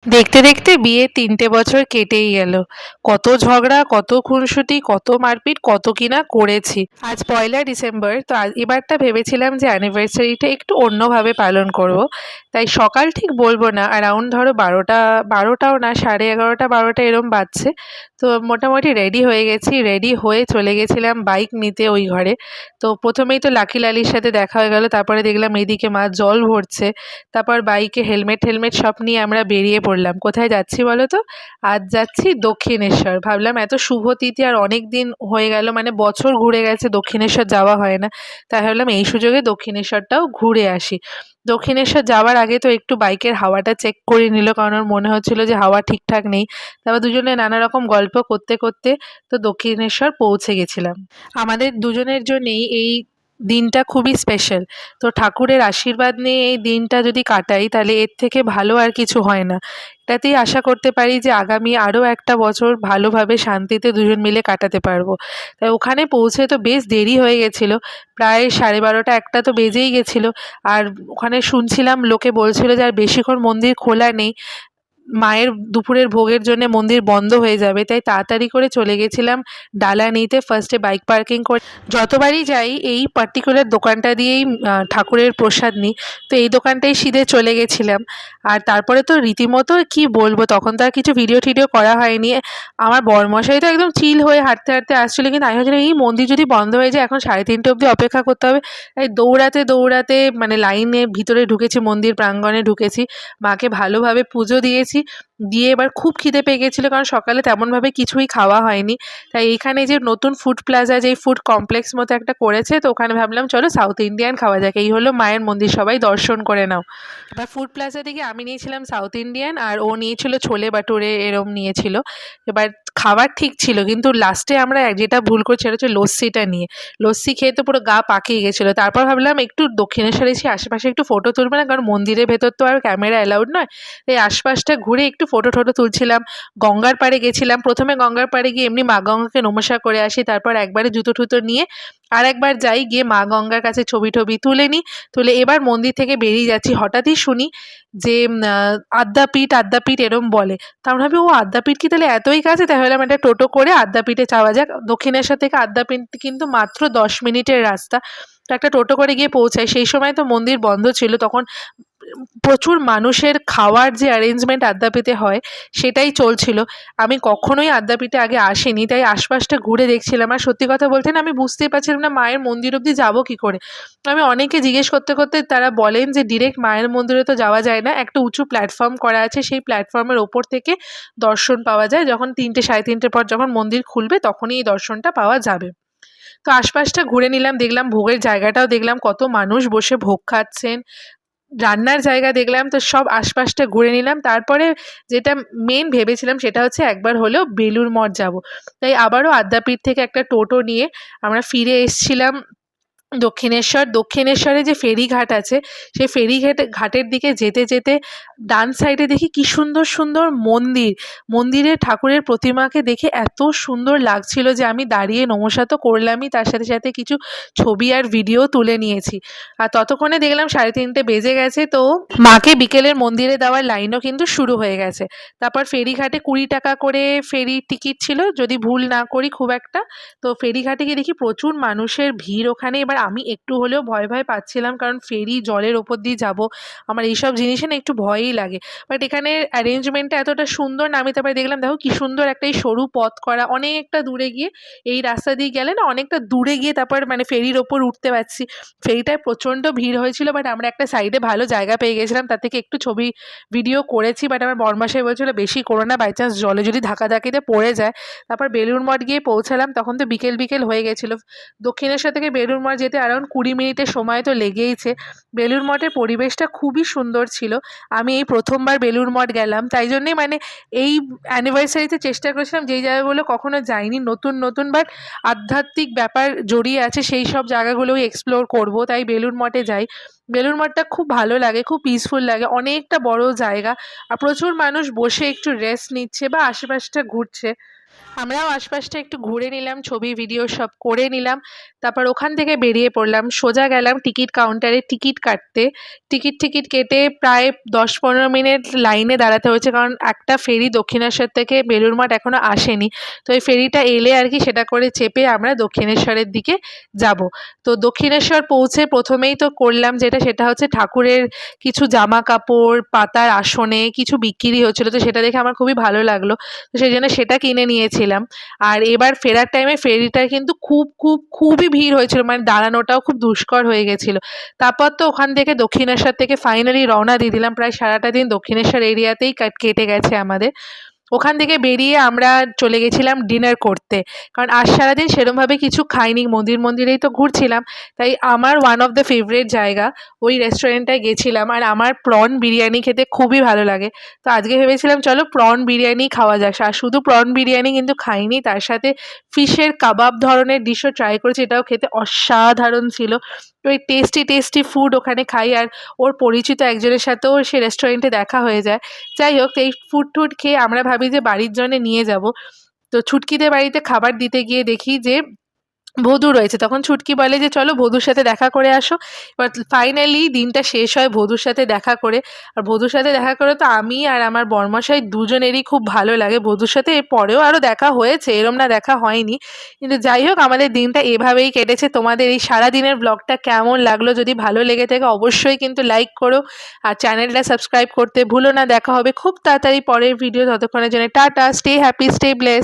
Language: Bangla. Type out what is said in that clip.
দেখতে দেখতে বিয়ে ৩টে বছর কেটেই গেল। কত ঝগড়া, কত খুনসুটি, কত মারপিট, কত কিনা করেছি। আজ ১লা ডিসেম্বর, তো এবারটা ভেবেছিলাম যে অ্যানিভার্সারিটা একটু অন্যভাবে পালন করব। তাই সকাল ঠিক বলবো না, অ্যারাউন্ড ধরো ১২টা, ১২টাও না, ১১:৩০ ১২টা এরম বাজছে। তো মোটামুটি রেডি হয়ে গেছি। রেডি হয়ে চলে গেছিলাম বাইক নিতে ওই ঘরে। তো প্রথমেই তো লাকি লালির সাথে দেখা হয়ে গেল। তারপরে দেখলাম এদিকে মা জল ভরছে। তারপর বাইকে হেলমেট টেলমেট সব নিয়ে আমরা বেরিয়ে পড়লাম। কোথায় যাচ্ছি বলো তো? আজ যাচ্ছি দক্ষিণেশ্বর। ভাবলাম এত শুভ তিথি আর অনেক দিন হয়ে গেল, মানে বছর ঘুরে গেছে দক্ষিণেশ্বর যাওয়া হয় না। তাই ভাবলাম এই সুযোগে দক্ষিণেশ্বরটাও ঘুরে আসি। দক্ষিণেশ্বর যাওয়ার আগে তো একটু বাইকের হাওয়াটা চেক করে নিল, কারণ ওর মনে হচ্ছিল যে হাওয়া ঠিকঠাক নেই। তারপর দুজনে নানা রকম গল্প করতে করতে তো দক্ষিণেশ্বর পৌঁছে গেছিলাম। আমাদের দুজনের জন্যেই এই দিনটা খুবই স্পেশাল। তো ঠাকুরের আশীর্বাদ নিয়ে এই দিনটা যদি কাটাই, তাহলে এর থেকে ভালো আর কিছু হয় না। এটাতেই আশা করতে পারি যে আগামী আরও একটা বছর ভালোভাবে শান্তিতে দুজন মিলে কাটাতে পারবো। তাই ওখানে পৌঁছে তো বেশ দেরি হয়ে গেছিলো। প্রায় 12:30 একটা তো বেজেই গেছিলো। আর ওখানে শুনছিলাম লোকে বলছিল যে আর বেশিক্ষণ মন্দির খোলা নেই। মায়ের দুপুরের ভোগের জন্যে মন্দির বন্ধ হয়ে যাবে। তাই তাড়াতাড়ি করে চলে গেছিলাম ডালা নিতে। ফার্স্টে বাইক পার্কিং করে যতবারই যাই এই পার্টিকুলার দোকানটা দিয়েই ঠাকুরের প্রসাদ নিই। তো এই দোকানটাই সিধে চলে গেছিলাম। আর তারপরে তো রীতিমতো কি বলবো, তখন তো আর কিছু ভিডিও টিডিও করা হয়নি। আমার বরমশাই তো একদম চিল হয়ে হাঁটতে হাঁটতে আসছিল, কিন্তু আমি ভাবছিলাম এই মন্দির যদি বন্ধ হয়ে যায়, এখন 3:30 অবধি অপেক্ষা করতে হবে। তাই দৌড়াতে দৌড়াতে মানে লাইনে ভিতরে ঢুকেছি, মন্দির প্রাঙ্গণে ঢুকেছি। মাকে ভালোভাবে পুজো দিয়েছি। দিয়ে এবার খুব খিদে পেয়ে গেছিলো, কারণ সকালে তেমনভাবে কিছুই খাওয়া হয়নি। তাই এইখানে যে নতুন ফুড প্লাজা, যেই ফুড কমপ্লেক্স মতো একটা করেছে, তো ওখানে ভাবলাম চলো সাউথ ইন্ডিয়ান খাওয়া যাক। এই হলো মায়ের মন্দির, সবাই দর্শন করে নাও। এবার ফুড প্লাজা থেকে আমি নিয়েছিলাম সাউথ ইন্ডিয়ান, আর ও নিয়েছিল ছোলে বাটুরে এরম নিয়েছিল। এবার খাবার ঠিক ছিল, কিন্তু লাস্টে আমরা যেটা ভুল করছি সেটা হচ্ছে লস্যিটা নিয়ে। লস্যি খেয়ে তো পুরো গা পাকিয়ে গেছিলো। তারপর ভাবলাম একটু দক্ষিণেশ্বর এসে আশেপাশে একটু ফটো তুলবে না, কারণ মন্দিরের ভেতর তো আর ক্যামেরা অ্যালাউড নয়। এই আশপাশটা ঘুরে একটু ফটো টটো তুলছিলাম। গঙ্গার পাড়ে গেছিলাম। প্রথমে গঙ্গার পাড়ে গিয়ে এমনি মা গঙ্গাকে নমস্কার করে আসি। তারপর একবারে জুতো টুতো নিয়ে আরেকবার যাই, গিয়ে মা গঙ্গার কাছে ছবি টবি তুলে নিই। তুলে এবার মন্দির থেকে বেরিয়ে যাচ্ছি, হঠাৎই শুনি যে আদ্যাপীঠ আদ্যাপীঠ এরম বলে। তা আমরা ভাবি ও আদ্যাপীঠ কি তাহলে এতই কাছে? তাই ভাবলাম একটা টোটো করে আদ্যাপীঠে যাওয়া যাক। দক্ষিণেশ্বর থেকে আদ্যাপীঠ কিন্তু মাত্র 10 মিনিটের রাস্তা। তো একটা টোটো করে গিয়ে পৌঁছাই। সেই সময় তো মন্দির বন্ধ ছিল। তখন প্রচুর মানুষের খাওয়ার যে অ্যারেঞ্জমেন্ট আদ্যাপীঠে হয়, সেটাই চলছিল। আমি কখনোই আদ্যাপীঠে আগে আসিনি, তাই আশপাশটা ঘুরে দেখছিলাম। আর সত্যি কথা বলতে না, আমি বুঝতেই পারছিলাম না মায়ের মন্দির অব্দি যাবো কি করে। তো আমি অনেককে জিজ্ঞেস করতে করতে তারা বলেন যে ডিরেক্ট মায়ের মন্দিরে তো যাওয়া যায় না, একটা উঁচু প্ল্যাটফর্ম করা আছে, সেই প্ল্যাটফর্মের ওপর থেকে দর্শন পাওয়া যায়। যখন 3টে 3:30 পর যখন মন্দির খুলবে, তখনই এই দর্শনটা পাওয়া যাবে। তো আশপাশটা ঘুরে নিলাম, দেখলাম ভোগের জায়গাটাও দেখলাম, কত মানুষ বসে ভোগ খাচ্ছেন। রান্নার জায়গা দেখলাম, তো সব আশপাশটা ঘুরে নিলাম। তারপরে যেটা মেইন ভেবেছিলাম সেটা হচ্ছে একবার হলেও বেলুড় মঠ যাবো। তাই আবারও আদ্যাপীঠ থেকে একটা টোটো নিয়ে আমরা ফিরে এসছিলাম দক্ষিণেশ্বর। দক্ষিণেশ্বরে যে ফেরিঘাট আছে, সেই ঘাটের দিকে যেতে যেতে ডান সাইডে দেখি কি সুন্দর সুন্দর মন্দির। মন্দিরের ঠাকুরের প্রতিমাকে দেখে এত সুন্দর লাগছিল যে আমি দাঁড়িয়ে নমস্কার তো করলামই, তার সাথে সাথে কিছু ছবি আর ভিডিও তুলে নিয়েছি। আর ততক্ষণে দেখলাম 3:30 বেজে গেছে। তো মাকে বিকেলের মন্দিরে দেওয়ার লাইনও কিন্তু শুরু হয়ে গেছে। তারপর ফেরিঘাটে 20 টাকা করে ফেরির টিকিট ছিল, যদি ভুল না করি খুব একটা। তো ফেরিঘাটে গিয়ে দেখি প্রচুর মানুষের ভিড় ওখানে। এবার আমি একটু হলেও ভয় ভয় পাচ্ছিলাম, কারণ ফেরি জলের ওপর দিয়ে যাব, আমার এইসব জিনিসে না একটু ভয়ই লাগে। বাট এখানে অ্যারেঞ্জমেন্টটা এতটা সুন্দর না। আমি তারপরে দেখলাম দেখো কি সুন্দর একটা এই সরু পথ করা, অনেকটা দূরে গিয়ে এই রাস্তা দিয়ে গেলে না অনেকটা দূরে গিয়ে তারপর মানে ফেরির ওপর উঠতে পারছি। ফেরিটায় প্রচণ্ড ভিড় হয়েছিল, বাট আমরা একটা সাইডে ভালো জায়গা পেয়ে গেছিলাম, তার থেকে একটু ছবি ভিডিও করেছি। বাট আমার বরমশাই বলছিল বেশি করো না, বাই চান্স জলে যদি ধাক্কাধাক্কিতে পড়ে যায়। তারপর বেলুড় মঠ গিয়ে পৌঁছালাম, তখন তো বিকেল বিকেল হয়ে গেছিলো। দক্ষিণেশ্বর থেকে বেলুড় মঠ যেতে অ্যারাউন্ড 20 মিনিটের সময় তো লেগেইছে। বেলুড় মঠের পরিবেশটা খুবই সুন্দর ছিল। আমি এই প্রথমবার বেলুড় মঠ গেলাম, তাই জন্যেই মানে এই অ্যানিভার্সারিতে চেষ্টা করেছিলাম যেই জায়গাগুলো কখনো যাইনি, নতুন নতুন বাট আধ্যাত্মিক ব্যাপার জড়িয়ে আছে, সেই সব জায়গাগুলোই এক্সপ্লোর করব। তাই বেলুড় মঠে যাই। বেলুড় মঠটা খুব ভালো লাগে, খুব পিসফুল লাগে, অনেকটা বড় জায়গা। আর প্রচুর মানুষ বসে একটু রেস্ট নিচ্ছে বা আশেপাশটা ঘুরছে। আমরাও আশপাশটা একটু ঘুরে নিলাম, ছবি ভিডিও সব করে নিলাম। তারপর ওখান থেকে বেরিয়ে পড়লাম, সোজা গেলাম টিকিট কাউন্টারে টিকিট কাটতে। টিকিট কেটে প্রায় ১০-১৫ মিনিট লাইনে দাঁড়াতে হয়েছে, কারণ একটা ফেরি দক্ষিণেশ্বর থেকে বেলুড় মঠ এখনো আসেনি। তো এই ফেরিটা এলে আর কি সেটা করে চেপে আমরা দক্ষিণেশ্বরের দিকে যাব। তো দক্ষিণেশ্বর পৌঁছে প্রথমেই তো করলাম যেটা, সেটা হচ্ছে ঠাকুরের কিছু জামা কাপড় পাতার আসনে কিছু বিক্রি হচ্ছিল, তো সেটা দেখে আমার খুবই ভালো লাগলো। তো সেই জন্য সেটা কিনে নিয়েছিলাম। আর এবার ফেরার টাইমে ফেরিটায় কিন্তু খুবই ভিড় হয়েছিল, মানে দাঁড়ানোটাও খুব দুষ্কর হয়ে গেছিল। তারপর তো ওখান থেকে দক্ষিণেশ্বর থেকে ফাইনালি রওনা দিয়ে দিলাম। প্রায় সারাটা দিন দক্ষিণেশ্বর এরিয়াতেই কেটে গেছে আমাদের। ওখান থেকে বেরিয়ে আমরা চলে গেছিলাম ডিনার করতে, কারণ আজ সারাদিন সেরমভাবে কিছু খাইনি, মন্দিরেই তো ঘুরছিলাম। তাই আমার ওয়ান অফ দ্য ফেভারিট জায়গা ওই রেস্টুরেন্টটায় গেছিলাম, আর আমার প্রন বিরিয়ানি খেতে খুবই ভালো লাগে। তো আজকে ভেবেছিলাম চলো প্রন বিরিয়ানি খাওয়া যাক। আর শুধু প্রন বিরিয়ানি কিন্তু খাইনি, তার সাথে ফিশের কাবাব ধরনের ডিশও ট্রাই করেছি, এটাও খেতে অসাধারণ ছিল। তো এই টেস্টি ফুড ওখানে খাই, আর ওর পরিচিত একজনের সাথেও সে রেস্টুরেন্টে দেখা হয়ে যায়। যাই হোক, এই ফুড টুড খেয়ে আমরা ভাবি যে বাড়ির জন্যে নিয়ে যাব। তো ছুটকিদের বাড়িতে খাবার দিতে গিয়ে দেখি যে ভদু রয়েছে। তখন ছুটকি বলে যে চলো ভদুর সাথে দেখা করে আসো। এবার ফাইনালি দিনটা শেষ হয় ভদুর সাথে দেখা করে। আর ভদুর সাথে দেখা করে তো আমি আর আমার বরমশাই দুজনেরই খুব ভালো লাগে। ভদুর সাথে এর পরেও আরও দেখা হয়েছে, এরম না দেখা হয়নি। কিন্তু যাই হোক, আমাদের দিনটা এভাবেই কেটেছে। তোমাদের এই সারাদিনের ব্লগটা কেমন লাগলো? যদি ভালো লেগে থাকে অবশ্যই কিন্তু লাইক করো, আর চ্যানেলটা সাবস্ক্রাইব করতে ভুলো না। দেখা হবে খুব তাড়াতাড়ি পরের ভিডিও। ততক্ষণের জন্য tata, stay happy, stay blessed.